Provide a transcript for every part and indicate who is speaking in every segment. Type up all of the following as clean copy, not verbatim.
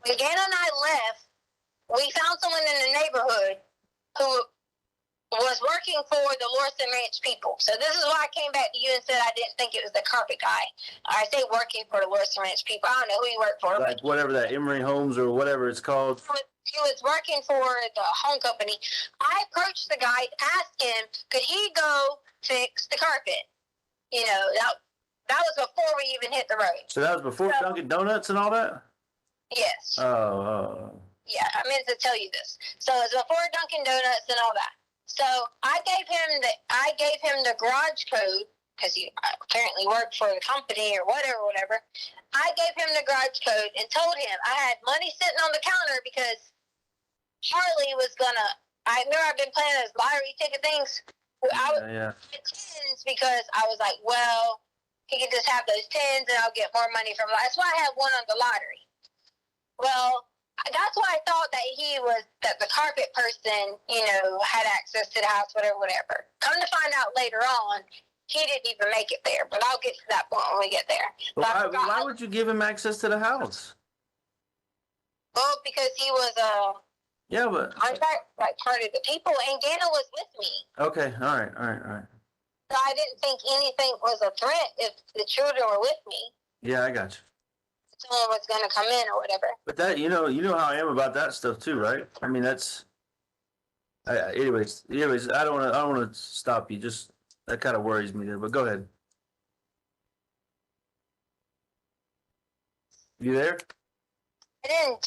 Speaker 1: When Gannon and I left, we found someone in the neighborhood who was working for the Lorson Ranch people. So this is why I came back to you and said I didn't think it was the carpet guy. I say working for the Lorson Ranch people. I don't know who he worked for.
Speaker 2: Like whatever that Emory Homes or whatever it's called.
Speaker 1: He was working for the home company. I approached the guy, asked him, could he go fix the carpet? You know, that was before we even hit the road.
Speaker 2: So that was before Dunkin' Donuts and all that?
Speaker 1: Yes.
Speaker 2: Oh.
Speaker 1: Yeah, I meant to tell you this. So it was before Dunkin' Donuts and all that. So I gave him the garage code because he apparently worked for the company or whatever. I gave him the garage code and told him I had money sitting on the counter because Charlie was gonna. I remember I've been playing those lottery ticket things. I would get tens because I was like, well, he can just have those tens and I'll get more money from. That's why I had one on the lottery. Well, that's why I thought that the carpet person, you know, had access to the house, whatever. Come to find out later on, he didn't even make it there. But I'll get to that point when we get there.
Speaker 2: Why would you give him access to the house?
Speaker 1: Well, because he was
Speaker 2: yeah, but
Speaker 1: contract like part of the people, and Ganna was with me.
Speaker 2: Okay, all right.
Speaker 1: So I didn't think anything was a threat if the children were with me.
Speaker 2: Yeah, I got you.
Speaker 1: Someone was going to come in or whatever.
Speaker 2: But that, you know how I am about that stuff too, right? I mean, that's. Anyways, I don't want to stop you. Just that kind of worries me there. But go ahead. You there?
Speaker 1: I didn't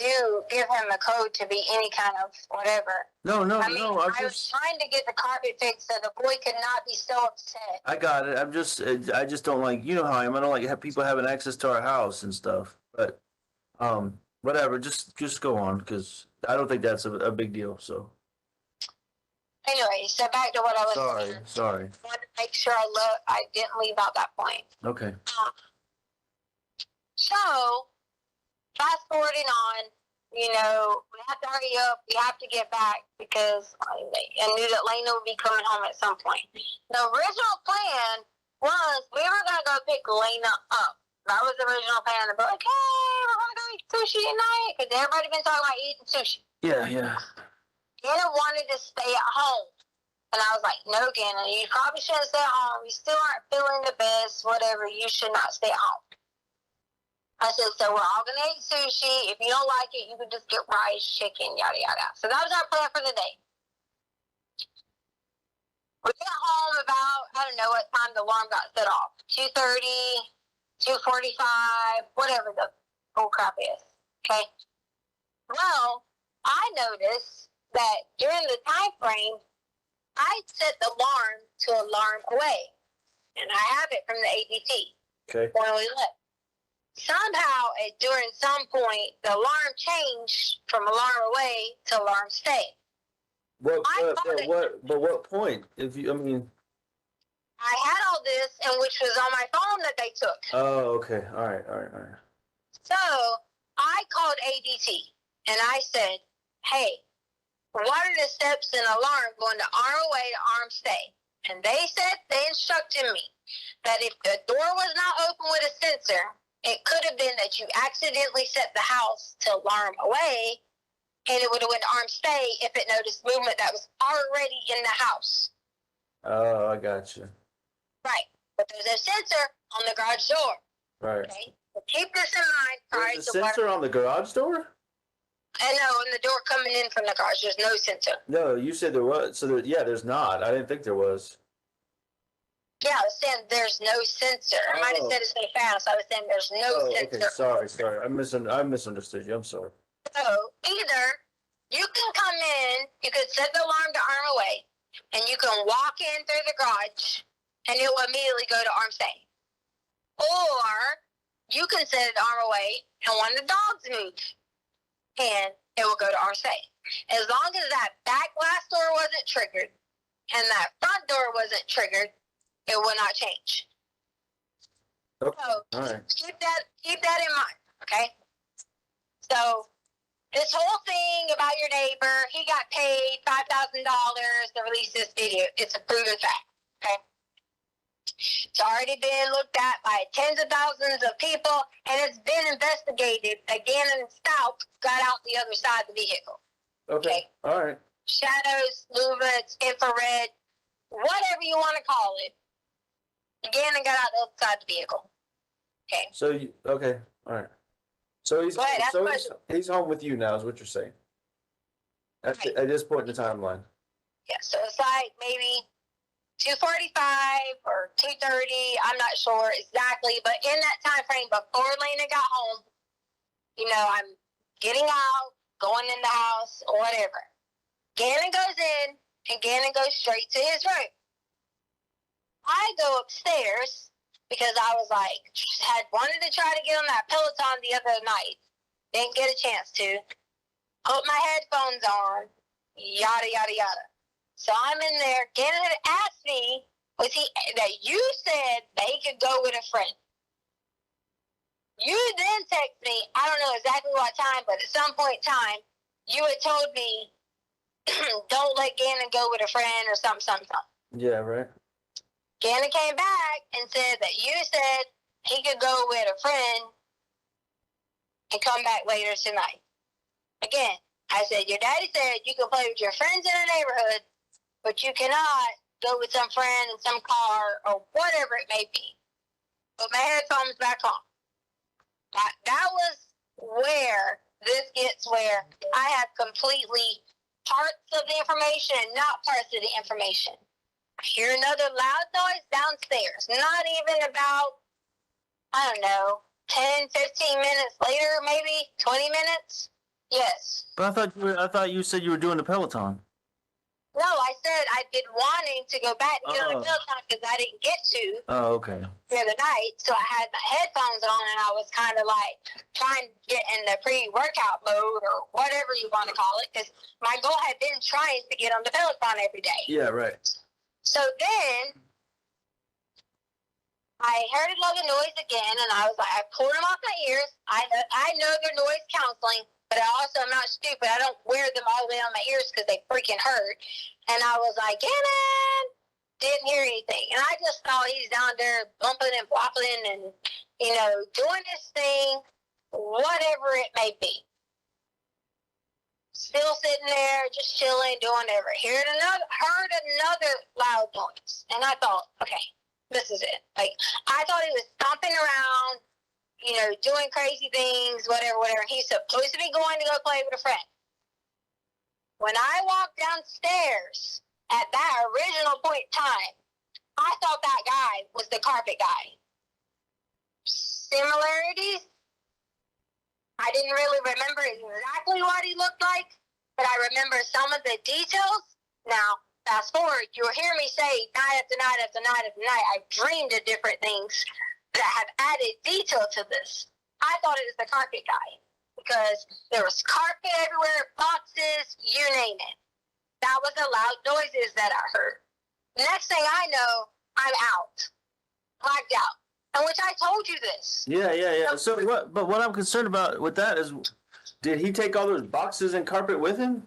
Speaker 1: give him a code to be any kind of whatever.
Speaker 2: No. I
Speaker 1: was trying to get the carpet fixed so the boy could not be so upset.
Speaker 2: I got it. I just don't like, you know how I am. I don't like people having access to our house and stuff. But, whatever. Just go on because I don't think that's a big deal. So.
Speaker 1: Anyway, so back to what I was
Speaker 2: saying. Sorry.
Speaker 1: I wanted to make sure I didn't leave out that point.
Speaker 2: Okay.
Speaker 1: So, fast forwarding on, you know, we have to hurry up. We have to get back because I knew that Lena would be coming home at some point. The original plan was we were going to go pick Lena up. That was the original plan. To be like, hey, we're going to go eat sushi tonight because everybody been talking about eating sushi.
Speaker 2: Yeah.
Speaker 1: Ganna wanted to stay at home. And I was like, no, Ganna, you probably shouldn't stay at home. You still aren't feeling the best, whatever. You should not stay at home. I said, so we're all going to eat sushi. If you don't like it, you can just get rice, chicken, yada, yada. So that was our plan for the day. We got home about, I don't know what time the alarm got set off. 2:30, 2:45, whatever the bull crap is. Okay? Well, I noticed that during the time frame, I set the alarm to alarm away. And I have it from the ADT.
Speaker 2: Okay.
Speaker 1: When we left. Somehow, during some point, the alarm changed from alarm away to alarm stay.
Speaker 2: What point?
Speaker 1: I had all this, and which was on my phone that they took.
Speaker 2: Oh, okay. All right.
Speaker 1: So I called ADT, and I said, hey, what are the steps in alarm going to arm away to arm stay? And they instructed me that if the door was not open with a sensor, it could have been that you accidentally set the house to alarm away, and it would have went to arm stay if it noticed movement that was already in the house.
Speaker 2: Oh, I got you.
Speaker 1: Right. But there's a sensor on the garage door.
Speaker 2: Right.
Speaker 1: Okay? So keep this in mind.
Speaker 2: There's a sensor on the garage door?
Speaker 1: I know, on the door coming in from the garage, there's no sensor.
Speaker 2: No, you said there was. So, there's not. I didn't think there was.
Speaker 1: Yeah, I was saying there's no sensor. I might have said it so fast. I was saying there's no sensor.
Speaker 2: Okay, sorry. I misunderstood you. I'm sorry.
Speaker 1: So, either you can come in, you could set the alarm to arm away, and you can walk in through the garage, and it will immediately go to arm stay. Or, you can set it to arm away, and when the dogs move, and it will go to arm stay. As long as that back glass door wasn't triggered, and that front door wasn't triggered, it will not change.
Speaker 2: Okay.
Speaker 1: So
Speaker 2: all right.
Speaker 1: keep that in mind, okay? So this whole thing about your neighbor, he got paid $5,000 to release this video. It's a proven fact, okay? It's already been looked at by tens of thousands of people, and it's been investigated. Again, and Stauch got out the other side of the vehicle.
Speaker 2: Okay. All right.
Speaker 1: Shadows, movements, infrared, whatever you want to call it. Again, and got out the other side of the vehicle. Okay.
Speaker 2: So okay. All right. So he's home with you now, is what you're saying. At this point in the timeline.
Speaker 1: Yeah. So it's like maybe 2:45 or 2:30. I'm not sure exactly, but in that time frame before Lena got home, I'm getting out, going in the house, or whatever. Gannon goes in, and Gannon goes straight to his room. I go upstairs because I was like, had wanted to try to get on that Peloton the other night. Didn't get a chance to. Put my headphones on, yada, yada, yada. So I'm in there. Gannon had asked me, that you said that he could go with a friend. You then text me, I don't know exactly what time, but at some point in time, you had told me, don't let Gannon go with a friend or something.
Speaker 2: Yeah, right.
Speaker 1: Gannon came back and said that you said he could go with a friend and come back later tonight. Again, I said, your daddy said you can play with your friends in the neighborhood, but you cannot go with some friend in some car or whatever it may be. Put my headphones back on. That was where this gets where I have completely parts of the information and not parts of the information. I hear another loud noise downstairs. Not even about, 10, 15 minutes later, maybe 20 minutes. Yes.
Speaker 2: But I thought you said you were doing the Peloton.
Speaker 1: No, I said I'd been wanting to go back and get on the Peloton because I didn't get to.
Speaker 2: Oh, okay.
Speaker 1: The other night, so I had my headphones on and I was kind of like trying to get in the pre-workout mode or whatever you want to call it, because my goal had been trying to get on the Peloton every day.
Speaker 2: Yeah, right.
Speaker 1: So then I heard another noise again, and I was like, I pulled them off my ears. I know they're noise counseling, but I also am not stupid. I don't wear them all the way on my ears because they freaking hurt. And I was like, Gannon! Didn't hear anything. And I just thought he's down there bumping and flopping and, doing his thing, whatever it may be. Still sitting there, just chilling, doing whatever. Heard another loud noise. And I thought, okay, this is it. Like, I thought he was stomping around, doing crazy things, whatever. He's supposed to be going to go play with a friend. When I walked downstairs at that original point in time, I thought that guy was the carpet guy. Similarities? I didn't really remember exactly what he looked like, but I remember some of the details. Now, fast forward, you'll hear me say night after night after night after night, I've dreamed of different things that have added detail to this. I thought it was the carpet guy because there was carpet everywhere, boxes, you name it. That was the loud noises that I heard. The next thing I know, I'm out, blacked out. And which I told you this.
Speaker 2: Yeah. So what I'm concerned about with that is, did he take all those boxes and carpet with him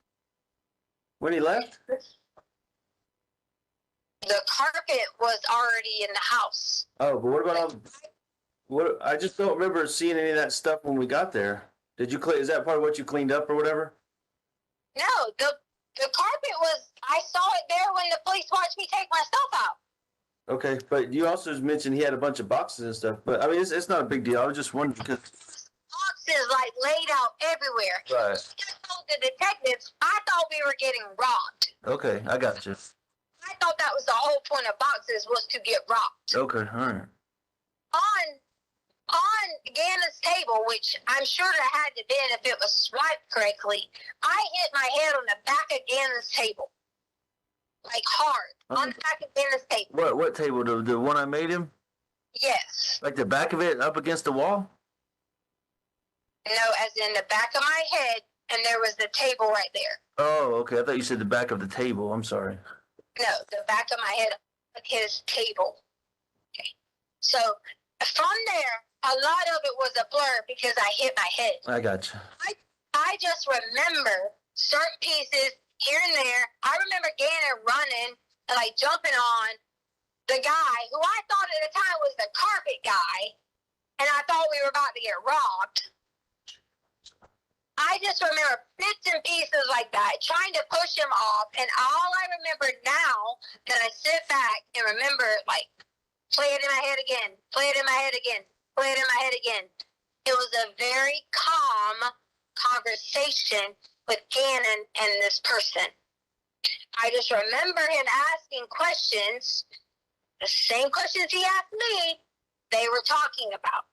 Speaker 2: when he left?
Speaker 1: The carpet was already in the house.
Speaker 2: Oh, but what about what? I just don't remember seeing any of that stuff when we got there. Did you clean? Is that part of what you cleaned up or whatever?
Speaker 1: No, the carpet was. I saw it there when the police watched me take my stuff out.
Speaker 2: Okay, but you also mentioned he had a bunch of boxes and stuff. But I mean, it's not a big deal. I was just wondering because
Speaker 1: boxes like laid out everywhere.
Speaker 2: Right.
Speaker 1: I just told the detectives I thought we were getting robbed.
Speaker 2: Okay, I got you.
Speaker 1: I thought that was the whole point of boxes was to get robbed.
Speaker 2: Okay, all right.
Speaker 1: On Gannon's table, which I'm sure it had to been if it was swiped correctly, I hit my head on the back of Gannon's table. Like hard. On the back of Gannon's table.
Speaker 2: What table? The one I made him?
Speaker 1: Yes.
Speaker 2: Like the back of it up against the wall?
Speaker 1: No, as in the back of my head, and there was the table right there.
Speaker 2: Oh, okay. I thought you said the back of the table. I'm sorry.
Speaker 1: No, the back of my head, his table. Okay. So from there, a lot of it was a blur because I hit my head.
Speaker 2: I got you.
Speaker 1: I just remember certain pieces here and there. I remember Gannon running and like jumping on the guy who I thought at the time was the carpet guy, and I thought we were about to get robbed. I just remember bits and pieces like that, trying to push him off. And all I remember now that I sit back and remember, like, play it in my head again, play it in my head again, play it in my head again. It was a very calm conversation with Gannon and this person. I just remember him asking questions, the same questions he asked me, they were talking about.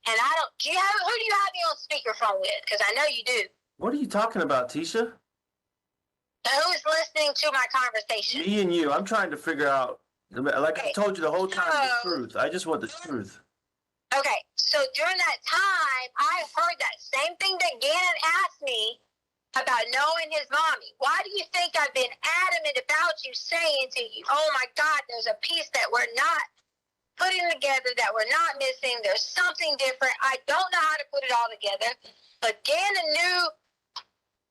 Speaker 1: And I don't, who do you have me on speakerphone with? Because I know you do.
Speaker 2: What are you talking about, Tisha?
Speaker 1: Who's listening to my conversation?
Speaker 2: Me and you. I'm trying to figure out, like I told you the whole time, the truth. I just want the truth.
Speaker 1: Okay, so during that time, I heard that same thing that Gannon asked me about knowing his mommy. Why do you think I've been adamant about you saying to you, oh my God, there's a piece that we're not putting together, that we're not missing, there's something different. I don't know how to put it all together, but Gannon knew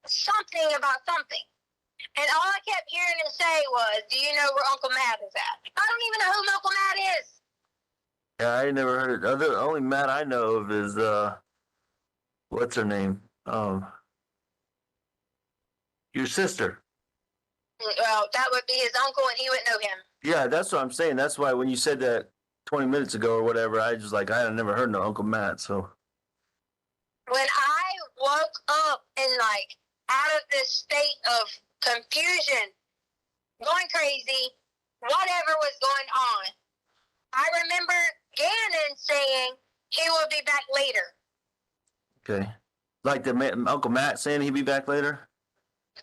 Speaker 1: something about something. And all I kept hearing him say was, do you know where Uncle Matt is at? I don't even know who Uncle Matt is.
Speaker 2: Yeah, I never heard it. The only Matt I know of is, what's her name? Your sister.
Speaker 1: Well, that would be his uncle, and he wouldn't know him.
Speaker 2: Yeah, that's what I'm saying. That's why when you said that 20 minutes ago or whatever, I just like, I had never heard no Uncle Matt, so.
Speaker 1: When I woke up and like out of this state of confusion, going crazy, whatever was going on, I remember Gannon saying he will be back later.
Speaker 2: Okay. Like Uncle Matt saying he'd be back later?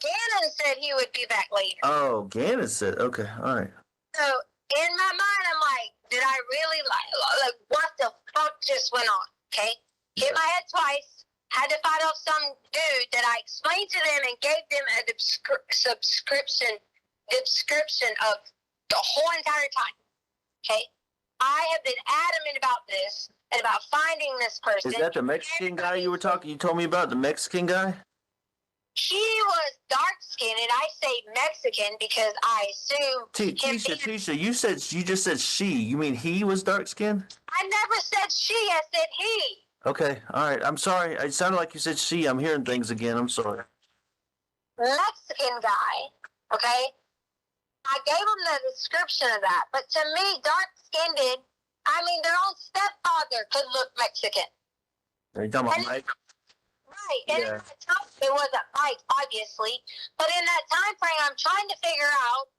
Speaker 1: Gannon said he would be back later.
Speaker 2: Oh, Gannon said, okay, all right.
Speaker 1: So in my mind, I'm like, did I really like what the fuck just went on? Okay, hit my head twice. Had to fight off some dude that I explained to them and gave them a description of the whole entire time. Okay, I have been adamant about this and about finding this person.
Speaker 2: Is that the Mexican guy you were talking? You told me about the Mexican guy.
Speaker 1: He was dark skinned, and I say Mexican because I assume.
Speaker 2: Tisha, you just said she. You mean he was dark skinned?
Speaker 1: I never said she. I said he.
Speaker 2: Okay, all right. I'm sorry. It sounded like you said she. I'm hearing things again. I'm sorry.
Speaker 1: Mexican guy. Okay. I gave him the description of that, but to me, dark skinned. I mean, their own stepfather could look Mexican.
Speaker 2: Are you talking about Mike?
Speaker 1: Right, and at the time, it wasn't Mike, obviously, but in that time frame, I'm trying to figure out,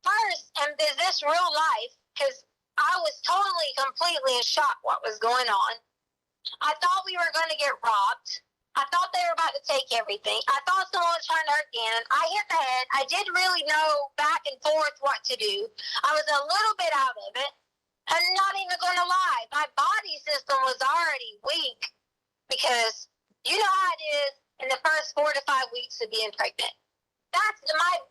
Speaker 1: first, is this real life? Because I was totally, completely in shock what was going on. I thought we were going to get robbed. I thought they were about to take everything. I thought someone was trying to hurt Gannon. I hit the head. I didn't really know back and forth what to do. I was a little bit out of it. I'm not even going to lie. My body system was already weak because you know how it is in the first 4 to 5 weeks of being pregnant. That's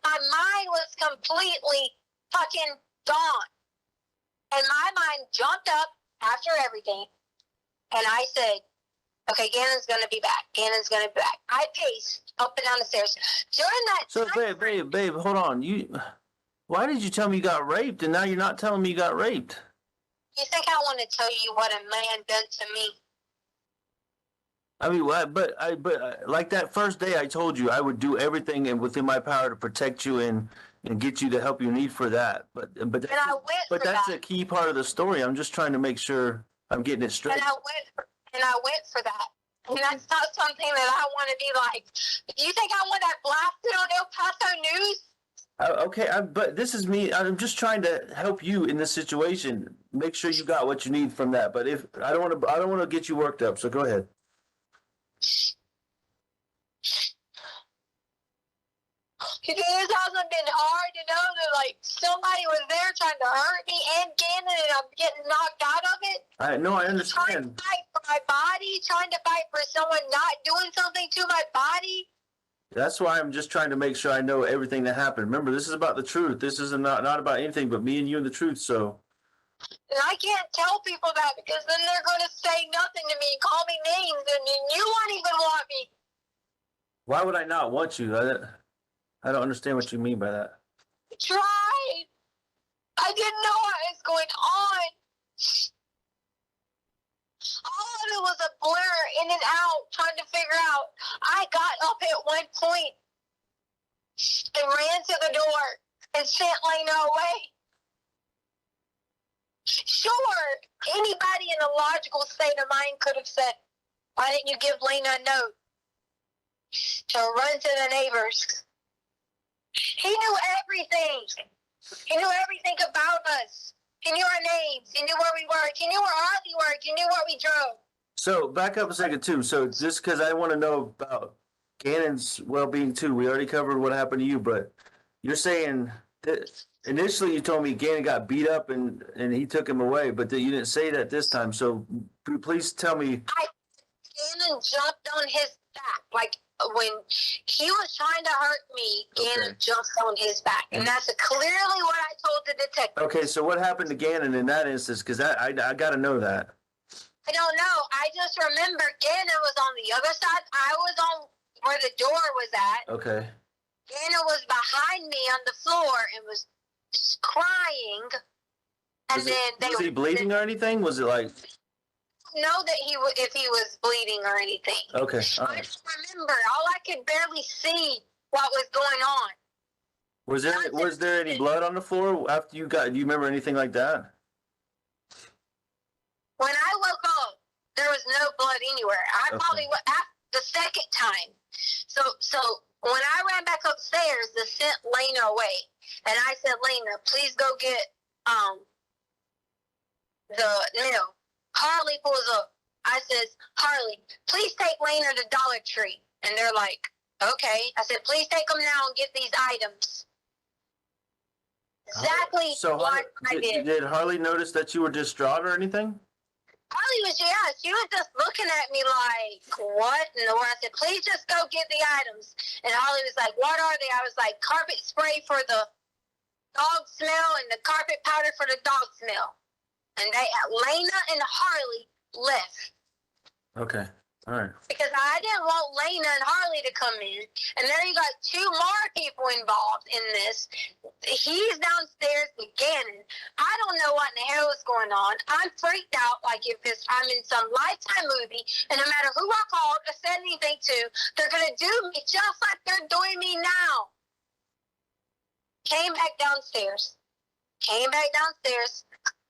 Speaker 1: my mind was completely fucking gone. And my mind jumped up after everything. And I said, okay, Gannon's going to be back. Gannon's going to be back. I paced up and down the stairs. During that
Speaker 2: time, babe, hold on. Why did you tell me you got raped and now you're not telling me you got raped?
Speaker 1: You think I want to tell you what a man done to me?
Speaker 2: I mean, but like that first day, I told you I would do everything and within my power to protect you and get you the help you need for that. But that's a key part of the story. I'm just trying to make sure I'm getting it straight.
Speaker 1: And I went for that. And that's not something that I want to be like. You think I want that blasted on El Paso News?
Speaker 2: Okay, but this is me. I'm just trying to help you in this situation. Make sure you got what you need from that. But if I don't want to get you worked up. So go ahead.
Speaker 1: It hasn't been hard to know that like somebody was there trying to hurt me and Gannon, and I'm getting knocked out of it.
Speaker 2: I understand.
Speaker 1: Trying to fight for my body, trying to fight for someone not doing something to my body.
Speaker 2: That's why I'm just trying to make sure I know everything that happened. Remember, this is about the truth. This is not about anything but me and you and the truth. So.
Speaker 1: And I can't tell people that because then they're going to say nothing to me, call me names, and you won't even want me.
Speaker 2: Why would I not want you? I don't understand what you mean by that.
Speaker 1: Try. I didn't know what was going on. All of it was a blur, in and out, trying to figure out. I got up at one point and ran to the door and sent Lena away. Sure, anybody in a logical state of mind could have said, why didn't you give Lena a note to run to the neighbors? He knew everything. He knew everything about us. He knew our names. He knew where we worked. He knew where Harley worked. He knew where we drove.
Speaker 2: So back up a second too. So just because I want to know about Gannon's well-being too, we already covered what happened to you, but you're saying that initially you told me Gannon got beat up and he took him away, but you didn't say that this time. So please tell me.
Speaker 1: Gannon jumped on his back. Like when he was trying to hurt me, Gannon jumped on his back. And that's clearly what I told the detective.
Speaker 2: Okay, so what happened to Gannon in that instance? Because I got to know that.
Speaker 1: I don't know. I just remember Gannon was on the other side. I was on where the door was at. Okay. Gannon was behind me on the floor and was crying. And was he
Speaker 2: bleeding or anything? Was it like...
Speaker 1: know that if he was bleeding or anything.
Speaker 2: Okay.
Speaker 1: I just remember. All I could barely see what was going on.
Speaker 2: Was there any blood on the floor after you got? Do you remember anything like that?
Speaker 1: When I woke up, there was no blood anywhere. I probably went the second time. So when I ran back upstairs, they sent Lena away, and I said, Lena, please go get Harley pulls up. I says, Harley, please take Lena to Dollar Tree. And they're like, okay. I said, please take them now and get these items. Exactly what I did.
Speaker 2: Did Harley notice that you were distraught or anything?
Speaker 1: Harley was, she was just looking at me like, what in the world? I said, please just go get the items. And Harley was like, what are they? I was like, carpet spray for the dog smell and the carpet powder for the dog smell. And Lena and Harley left. Okay. All right. Because I didn't want Lena and Harley to come in. And there you got two more people involved in this. He's downstairs with Gannon. I don't know what in the hell is going on. I'm freaked out like if I'm in some Lifetime movie, and no matter who I called or said anything to, they're going to do me just like they're doing me now. Came back downstairs.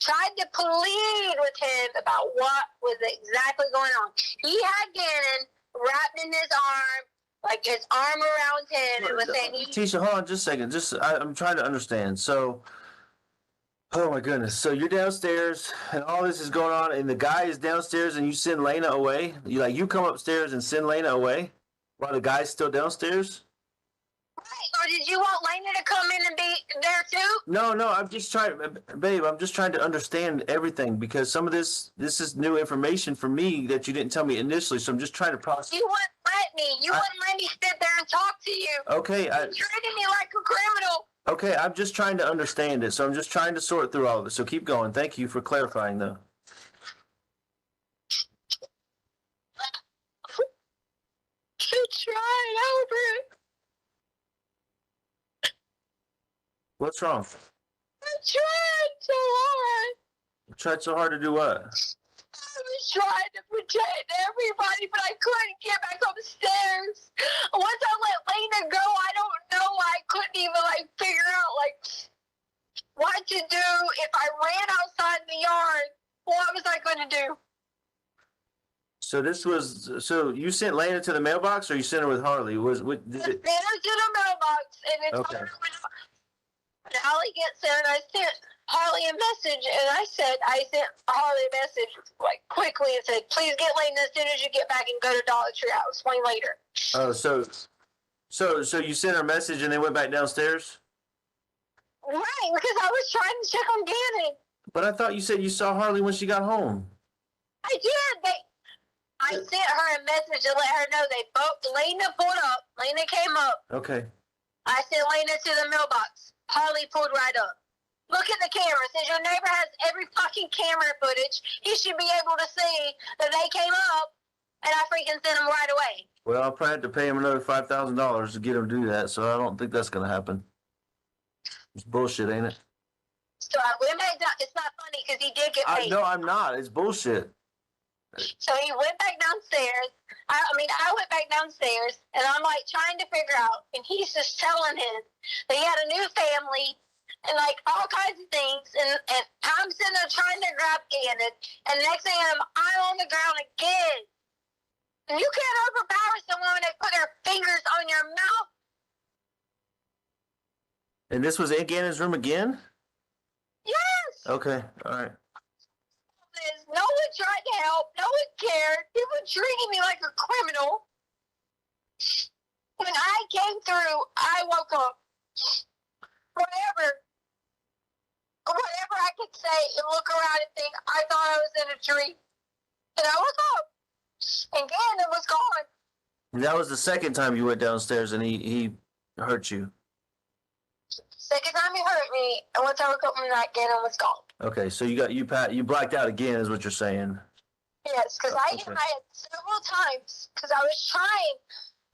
Speaker 1: Tried to plead with him about what was exactly going on. He had Gannon wrapped in his arm, like his arm around him, and was saying,
Speaker 2: Tisha, hold on just a second. I'm trying to understand. So, oh my goodness. So you're downstairs, and all this is going on, and the guy is downstairs, and you send Lena away? You come upstairs and send Lena away while the guy's still downstairs?
Speaker 1: Right, or did you want Lena to come in and be there too?
Speaker 2: No, I'm just trying, babe, I'm just trying to understand everything because some of this is new information for me that you didn't tell me initially, so I'm just trying to process.
Speaker 1: You wouldn't let me. You wouldn't let me sit there and talk to you.
Speaker 2: Okay.
Speaker 1: You treated me like a criminal.
Speaker 2: Okay, I'm just trying to understand it, so I'm just trying to sort through all of it, so keep going. Thank you for clarifying, though.
Speaker 1: Keep trying over it.
Speaker 2: What's wrong?
Speaker 1: I tried so hard.
Speaker 2: You tried so hard to do what?
Speaker 1: I was trying to protect everybody, but I couldn't get back upstairs. Once I let Lena go, I don't know. I couldn't even figure out what to do. If I ran outside the yard, what was I going to do?
Speaker 2: So you sent Lena to the mailbox, or you sent her with Harley?
Speaker 1: I sent her to the mailbox, and it's okay. And Harley gets there, and I sent Harley a message, and I sent Harley a message quickly and said, please get Lena as soon as you get back and go to Dollar Tree. I'll explain later.
Speaker 2: Oh, so you sent her a message and they went back downstairs?
Speaker 1: Right, because I was trying to check on Gannon.
Speaker 2: But I thought you said you saw Harley when she got home.
Speaker 1: I did. I sent her a message to let her know Lena pulled up. Lena came up.
Speaker 2: Okay.
Speaker 1: I sent Lena to the mailbox. Harley pulled right up. Look at the camera. Since your neighbor has every fucking camera footage, he should be able to see that they came up, and I freaking sent them right away.
Speaker 2: Well, I'll probably have to pay him another $5,000 to get him to do that, so I don't think that's going to happen. It's bullshit, ain't it?
Speaker 1: So I went back down. It's not funny because he did get paid.
Speaker 2: No, I'm not. It's bullshit.
Speaker 1: So he went back downstairs. I went back downstairs, and I'm like trying to figure out, and he's just telling him that he had a new family and like all kinds of things, and I'm sitting there trying to grab Gannon, and next thing I'm on the ground again. And you can't overpower someone when they put their fingers on your mouth.
Speaker 2: And this was in Gannon's room again?
Speaker 1: Yes.
Speaker 2: Okay, all right.
Speaker 1: No one tried to help. No one cared. People treating me like a criminal. When I came through, I woke up. Whatever I could say and look around and think, I thought I was in a dream. And I woke up. And Gannon was gone.
Speaker 2: And that was the second time you went downstairs and he hurt you.
Speaker 1: Second time he hurt me, and once I woke up from that, Gannon was gone.
Speaker 2: Okay, so you blacked out again, is what you're saying.
Speaker 1: Yes, because I had several times, because I was trying,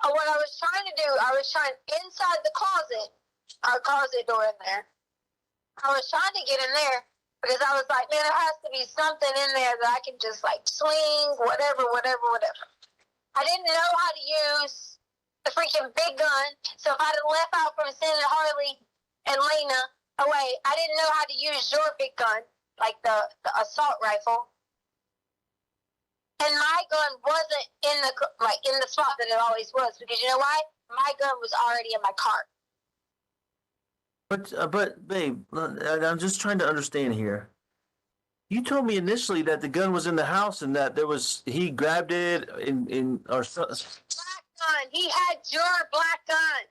Speaker 1: what I was trying to do, I was trying inside the closet, our closet door in there. I was trying to get in there, because I was like, man, there has to be something in there that I can just like swing, whatever. I didn't know how to use the freaking big gun, so if I'd have left out from sending Harley and Lena away, I didn't know how to use your big gun, like the assault rifle. And my gun wasn't in the spot that it always was, because you know why? My gun was already in my car.
Speaker 2: But babe, I'm just trying to understand here. You told me initially that the gun was in the house and that he grabbed it or
Speaker 1: black gun. He had your black gun.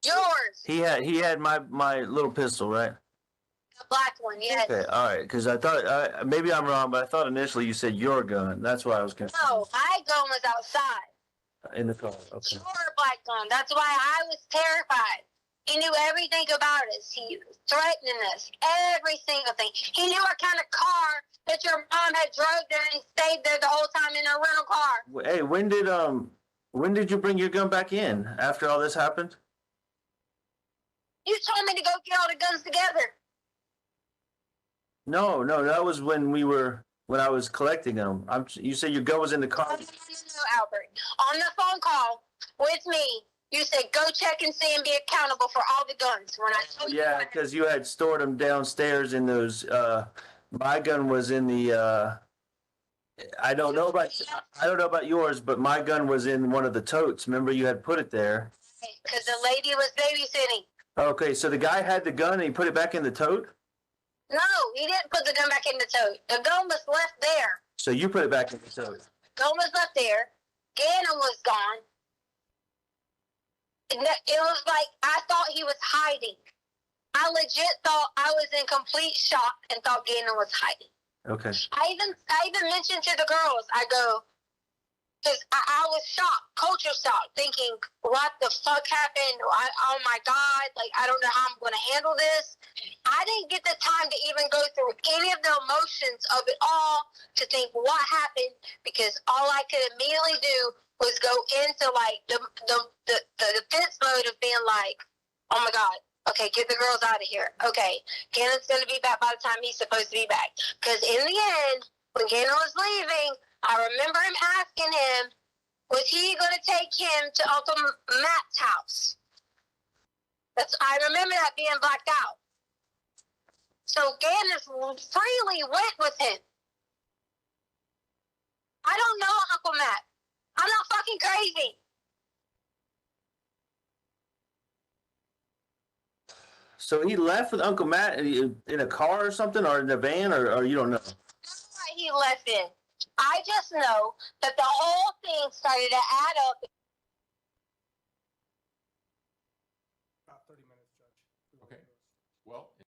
Speaker 1: Yours.
Speaker 2: He had my little pistol, right?
Speaker 1: The black one, yes.
Speaker 2: Okay, all right. Because I thought maybe I'm wrong, but I thought initially you said your gun. That's why I was confused.
Speaker 1: No, my gun was outside.
Speaker 2: In the car. Okay.
Speaker 1: Your black gun. That's why I was terrified. He knew everything about us. He was threatening us. Every single thing. He knew what kind of car that your mom had drove there and stayed there the whole time in her rental car.
Speaker 2: Hey, when did you bring your gun back in after all this happened?
Speaker 1: You told me to go get all the guns together.
Speaker 2: No, that was when I was collecting them. You said your gun was in the car.
Speaker 1: No, Albert. On the phone call with me, you said go check and see and be accountable for all the guns. When I told you,
Speaker 2: yeah, because you had stored them downstairs in those. My gun was in the. I don't know about yours, but my gun was in one of the totes. Remember, you had put it there.
Speaker 1: Because the lady was babysitting.
Speaker 2: Okay, so the guy had the gun and he put it back in the tote?
Speaker 1: No, he didn't put the gun back in the tote. The gun was left there.
Speaker 2: So you put it back in the tote?
Speaker 1: The gun was left there. Gannon was gone. It was like I thought he was hiding. I legit thought I was in complete shock and thought Gannon was hiding.
Speaker 2: Okay.
Speaker 1: I even mentioned to the girls, I go, because I was shocked, culture shock, thinking, what the fuck happened? Oh my God, like, I don't know how I'm going to handle this. I didn't get the time to even go through any of the emotions of it all to think what happened, because all I could immediately do was go into like the defense mode of being like, oh my God, okay, get the girls out of here. Okay, Gannon's going to be back by the time he's supposed to be back. Because in the end, when Gannon was leaving, I remember him asking him, was he going to take him to Uncle Matt's house? I remember that being blacked out. So Gannon freely went with him. I don't know Uncle Matt. I'm not fucking crazy.
Speaker 2: So he left with Uncle Matt in a car or something, or in a van, or you don't know?
Speaker 1: That's why he left in. I just know that the whole thing started to add up